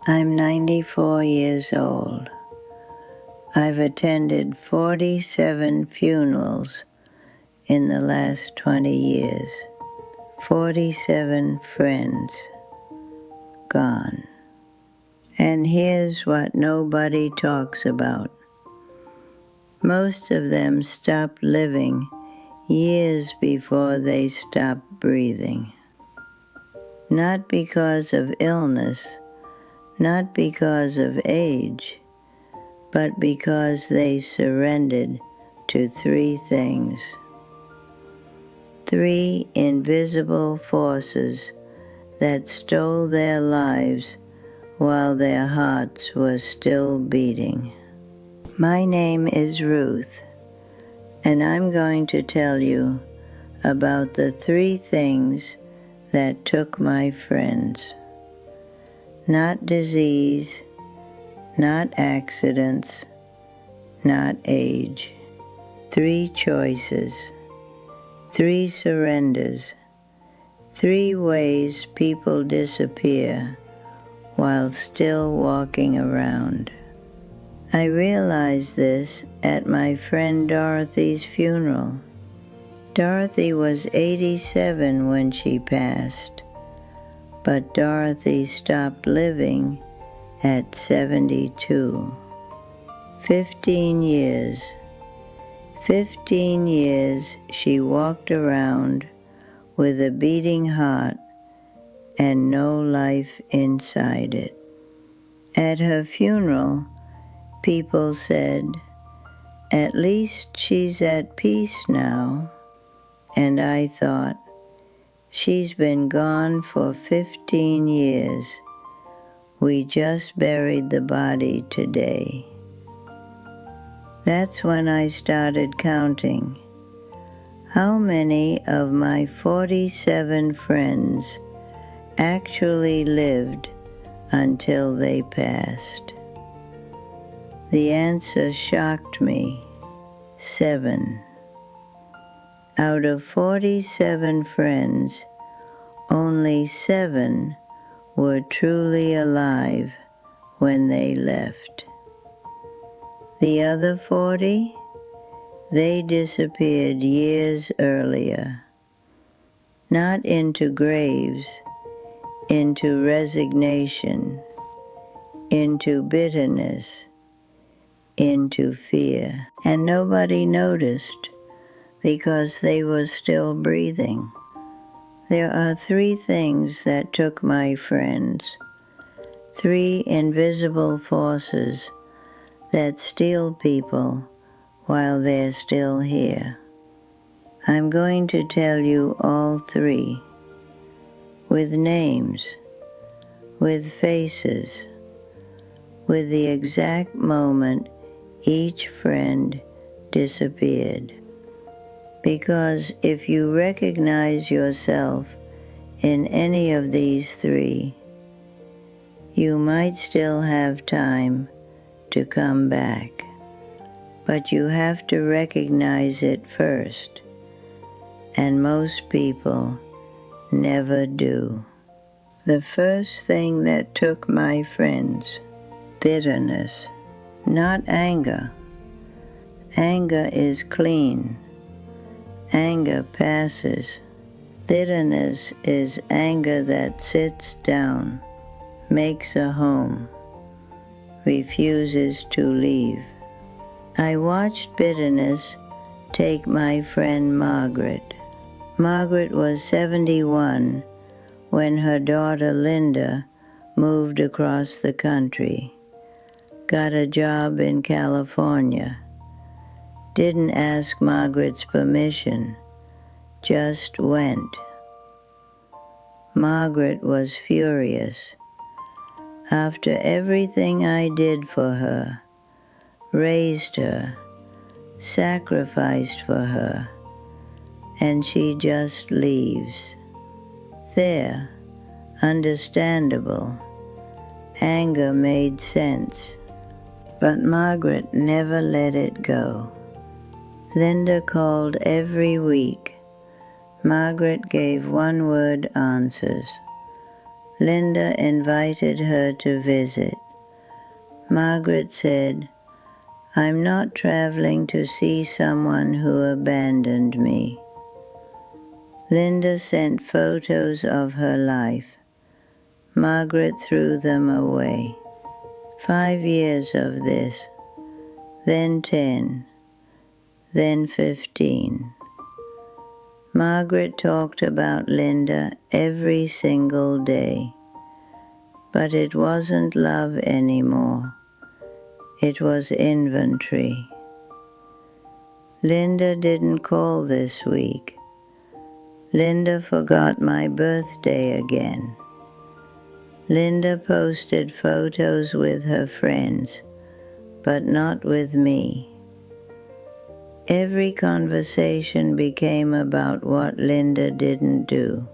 I'm 94 years old. I've attended 47 funerals in the last 20 years. 47 friends gone. And here's what nobody talks about. Most of them stopped living years before they stopped breathing. Not because of illness, not because of age, but because they surrendered to three things. Three invisible forces that stole their lives while their hearts were still beating. My name is Ruth, and I'm going to tell you about the three things that took my friends. Not disease, not accidents, not age. Three choices, three surrenders, three ways people disappear while still walking around. I realized this at my friend Dorothy's funeral. Dorothy was 87 when she passed, but Dorothy stopped living at 72. 15 years. 15 years she walked around with a beating heart and no life inside it. At her funeral, people said, "At least she's at peace now." And I thought, she's been gone for 15 years. We just buried the body today. That's when I started counting. How many of my 47 friends actually lived until they passed? The answer shocked me. 7. Out of 47 friends, only 7 were truly alive when they left. The other 40, they disappeared years earlier, not into graves, into resignation, into bitterness, into fear. And nobody noticed because they were still breathing. There are three things that took my friends, three invisible forces that steal people while they're still here. I'm going to tell you all three, with names, with faces, with the exact moment each friend disappeared. Because if you recognize yourself in any of these three, you might still have time to come back. But you have to recognize it first, and most people never do. The first thing that took my friends, bitterness, not anger. Anger is clean. Anger passes. Bitterness is anger that sits down, makes a home, refuses to leave. I watched bitterness take my friend Margaret. Margaret was 71 when her daughter Linda moved across the country, got a job in California. Didn't ask Margaret's permission, just went. Margaret was furious. After everything I did for her, raised her, sacrificed for her, and she just leaves. There, understandable. Anger made sense. But Margaret never let it go. Linda called every week. Margaret gave one-word answers. Linda invited her to visit. Margaret said, "I'm not traveling to see someone who abandoned me." Linda sent photos of her life. Margaret threw them away. 5 years of this, then 10, then 15. Margaret talked about Linda every single day, but it wasn't love anymore. It was inventory. Linda didn't call this week. Linda forgot my birthday again. Linda posted photos with her friends, but not with me. Every conversation became about what Linda didn't do,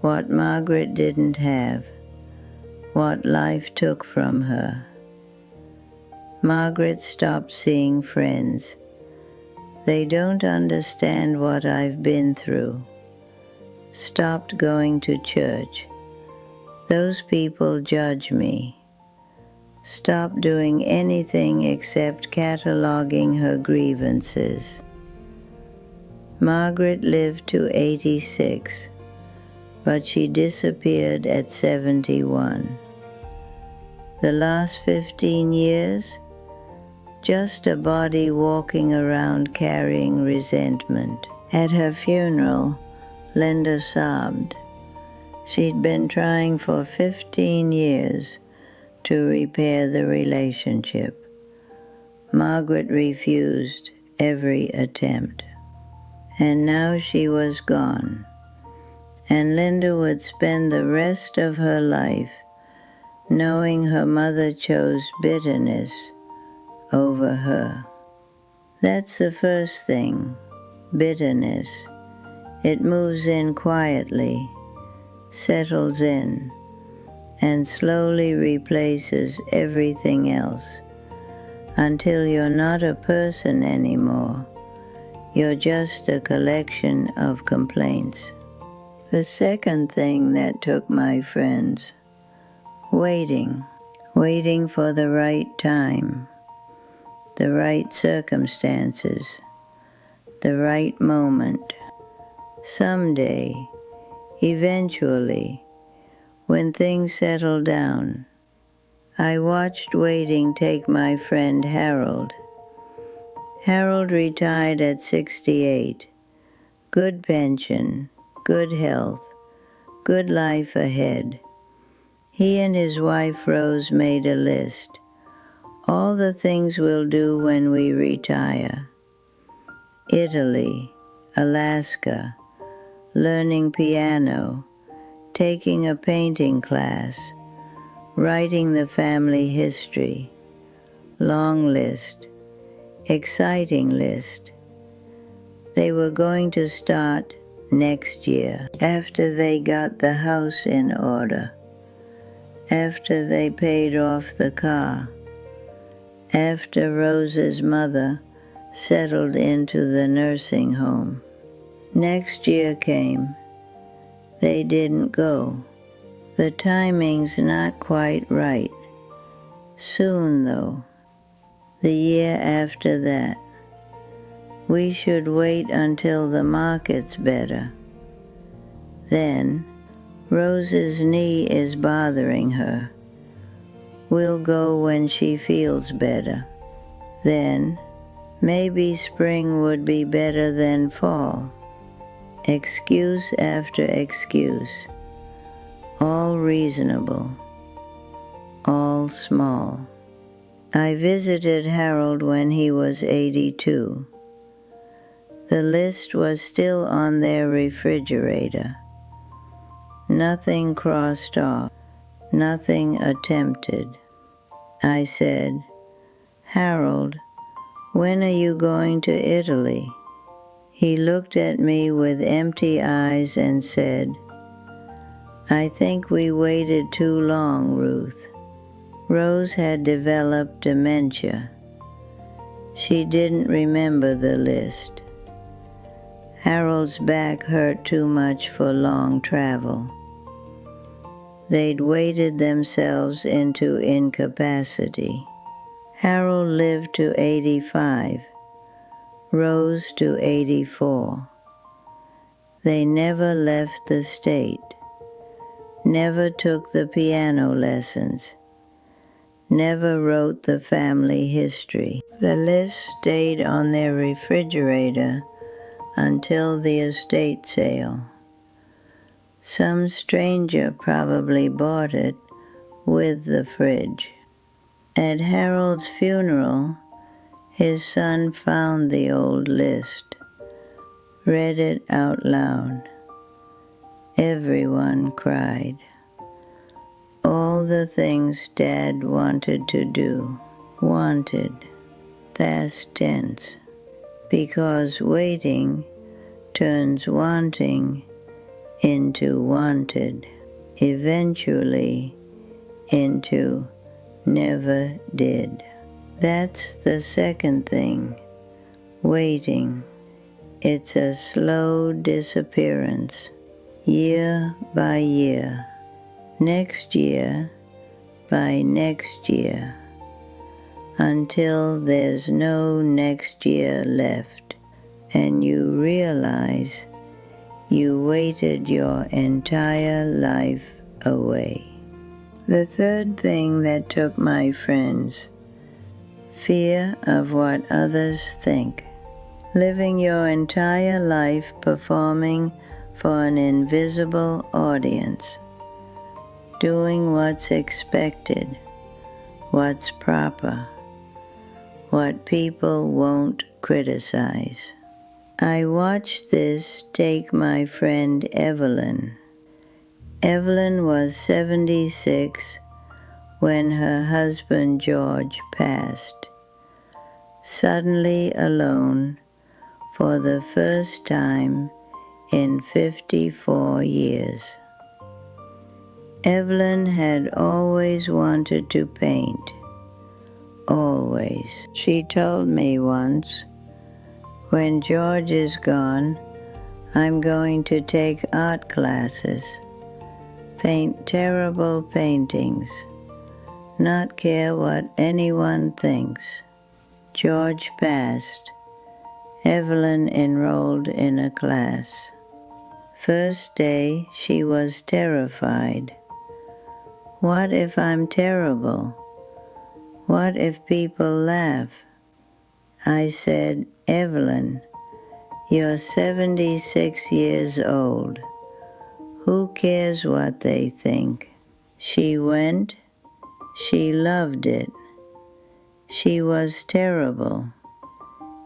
what Margaret didn't have, what life took from her. Margaret stopped seeing friends. They don't understand what I've been through. Stopped going to church. Those people judge me. Stopped doing anything except cataloging her grievances. Margaret lived to 86, but she disappeared at 71. The last 15 years, just a body walking around carrying resentment. At her funeral, Linda sobbed. She'd been trying for 15 years to repair the relationship. Margaret refused every attempt. And now she was gone, and Linda would spend the rest of her life knowing her mother chose bitterness over her. That's the first thing, bitterness. It moves in quietly, settles in, and slowly replaces everything else until you're not a person anymore. You're just a collection of complaints. The second thing that took my friends, waiting for the right time, the right circumstances, the right moment. Someday, eventually, when things settle down. I watched waiting take my friend Harold. Harold retired at 68. Good pension, good health, good life ahead. He and his wife Rose made a list. All the things we'll do when we retire. Italy, Alaska, learning piano, taking a painting class, writing the family history. Long list, exciting list. They were going to start next year, after they got the house in order, after they paid off the car, after Rose's mother settled into the nursing home. Next year came. They didn't go. The timing's not quite right. Soon, though. The year after that. We should wait until the market's better. Then, Rose's knee is bothering her. We'll go when she feels better. Then, maybe spring would be better than fall. Excuse after excuse. All reasonable. All small. I visited Harold when he was 82. The list was still on their refrigerator. Nothing crossed off. Nothing attempted. I said, "Harold, when are you going to Italy?" He looked at me with empty eyes and said, "I think we waited too long, Ruth." Rose had developed dementia. She didn't remember the list. Harold's back hurt too much for long travel. They'd weighted themselves into incapacity. Harold lived to 85, Rose to 84. They never left the state, never took the piano lessons, never wrote the family history. The list stayed on their refrigerator until the estate sale. Some stranger probably bought it with the fridge. At Harold's funeral, his son found the old list, read it out loud. Everyone cried. All the things Dad wanted to do. Wanted, past tense, because waiting turns wanting into wanted, eventually into never did. That's the second thing, waiting. It's a slow disappearance, year by year, next year by next year, until there's no next year left, and you realize you waited your entire life away. The third thing that took my friends, fear of what others think. Living your entire life performing for an invisible audience, doing what's expected, what's proper, what people won't criticize. I watched this take my friend Evelyn. Evelyn was 76 when her husband George passed, suddenly alone for the first time in 54 years. Evelyn had always wanted to paint, always. She told me once, when George is gone, I'm going to take art classes, paint terrible paintings, not care what anyone thinks. George passed. Evelyn enrolled in a class. First day, she was terrified. What if I'm terrible? What if people laugh? I said, Evelyn, you're 76 years old. Who cares what they think? She went. She loved it. She was terrible.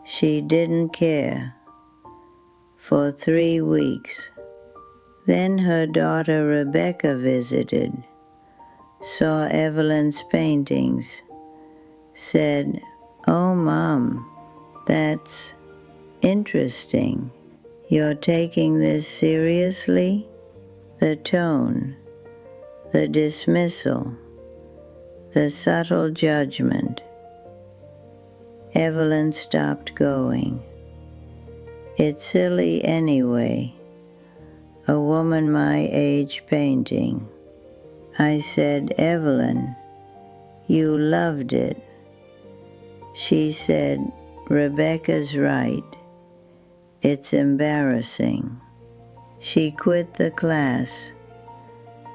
She didn't care. For 3 weeks. Then her daughter Rebecca visited, saw Evelyn's paintings, said, "Oh, Mom, that's interesting. You're taking this seriously?" The tone, the dismissal, the subtle judgment. Evelyn stopped going. It's silly anyway, a woman my age painting. I said, Evelyn, you loved it. She said, Rebecca's right. It's embarrassing. She quit the class,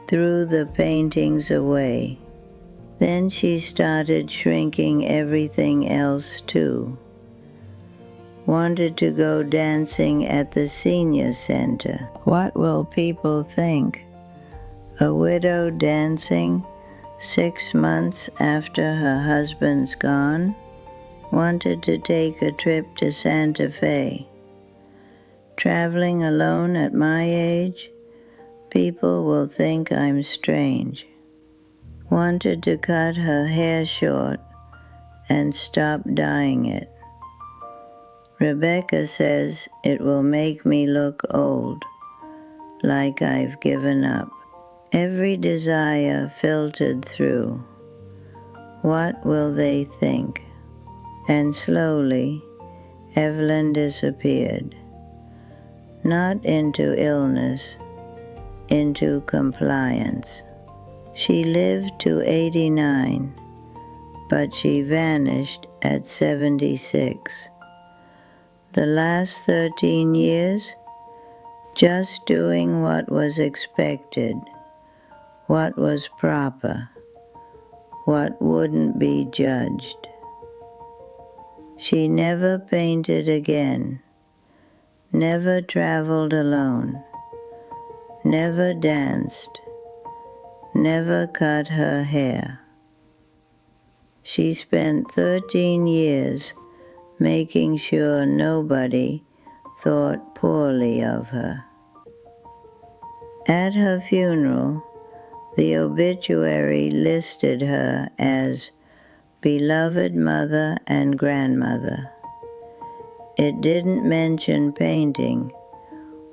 threw the paintings away. Then she started shrinking everything else too. Wanted to go dancing at the senior center. What will people think? A widow dancing 6 months after her husband's gone? Wanted to take a trip to Santa Fe. Traveling alone at my age? People will think I'm strange. Wanted to cut her hair short and stop dyeing it. Rebecca says it will make me look old, like I've given up. Every desire filtered through. What will they think? And slowly, Evelyn disappeared. Not into illness, into compliance. She lived to 89, but she vanished at 76. The last 13 years, just doing what was expected, what was proper, what wouldn't be judged. She never painted again, never traveled alone, never danced, never cut her hair. She spent 13 years making sure nobody thought poorly of her. At her funeral, the obituary listed her as beloved mother and grandmother. It didn't mention painting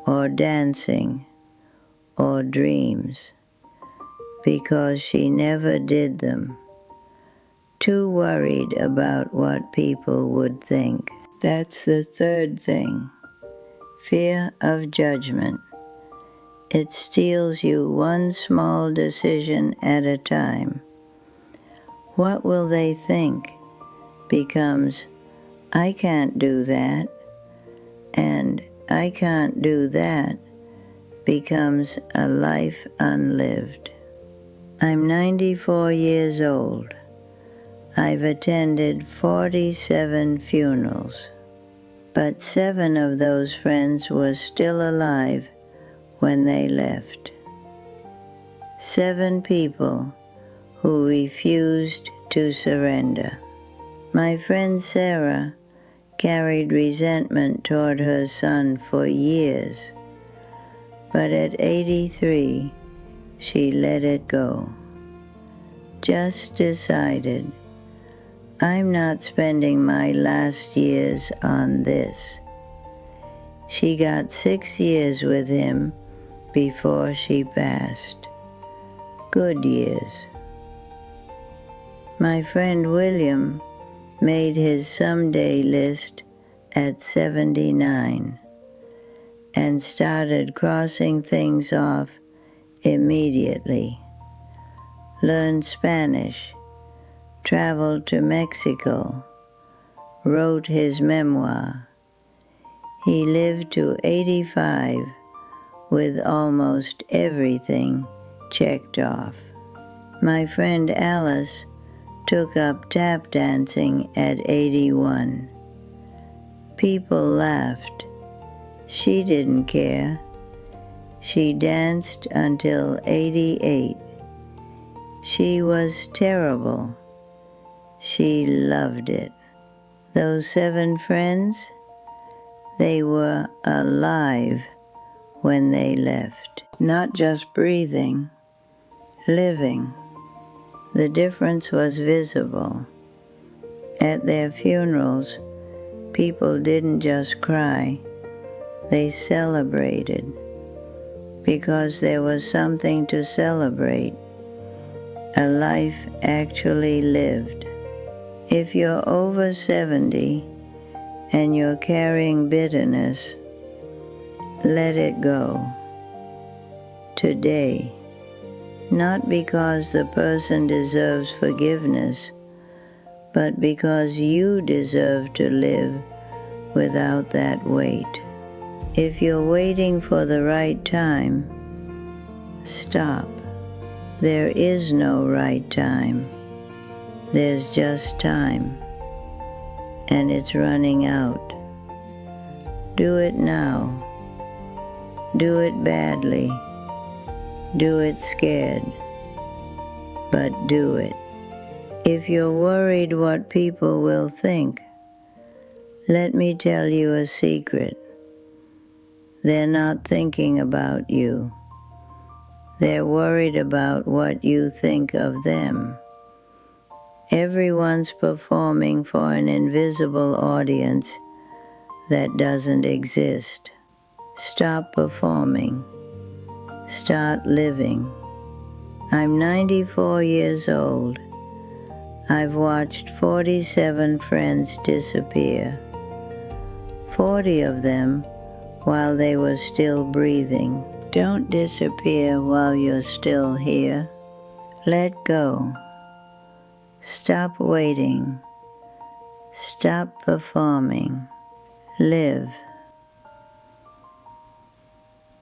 or dancing or dreams, because she never did them, too worried about what people would think. That's the third thing, fear of judgment. It steals you one small decision at a time. What will they think becomes, I can't do that, and I can't do that becomes a life unlived. I'm 94 years old. I've attended 47 funerals, but 7 of those friends were still alive when they left. 7 people who refused to surrender. My friend Sarah carried resentment toward her son for years, but at 83, she let it go. Just decided, I'm not spending my last years on this. She got 6 years with him before she passed. Good years. My friend William made his someday list at 79 and started crossing things off immediately. Learned Spanish, traveled to Mexico, wrote his memoir. He lived to 85 with almost everything checked off. My friend Alice took up tap dancing at 81. People laughed. She didn't care. She danced until 88. She was terrible. She loved it. Those 7 friends, they were alive when they left. Not just breathing, living. The difference was visible. At their funerals, people didn't just cry, they celebrated, because there was something to celebrate, a life actually lived. If you're over 70 and you're carrying bitterness, let it go. Today. Not because the person deserves forgiveness, but because you deserve to live without that weight. If you're waiting for the right time, stop. There is no right time. There's just time, and it's running out. Do it now. Do it badly. Do it scared, but do it. If you're worried what people will think, let me tell you a secret. They're not thinking about you. They're worried about what you think of them. Everyone's performing for an invisible audience that doesn't exist. Stop performing. Start living. I'm 94 years old. I've watched 47 friends disappear. 40 of them while they were still breathing. Don't disappear while you're still here. Let go. Stop waiting. Stop performing. Live.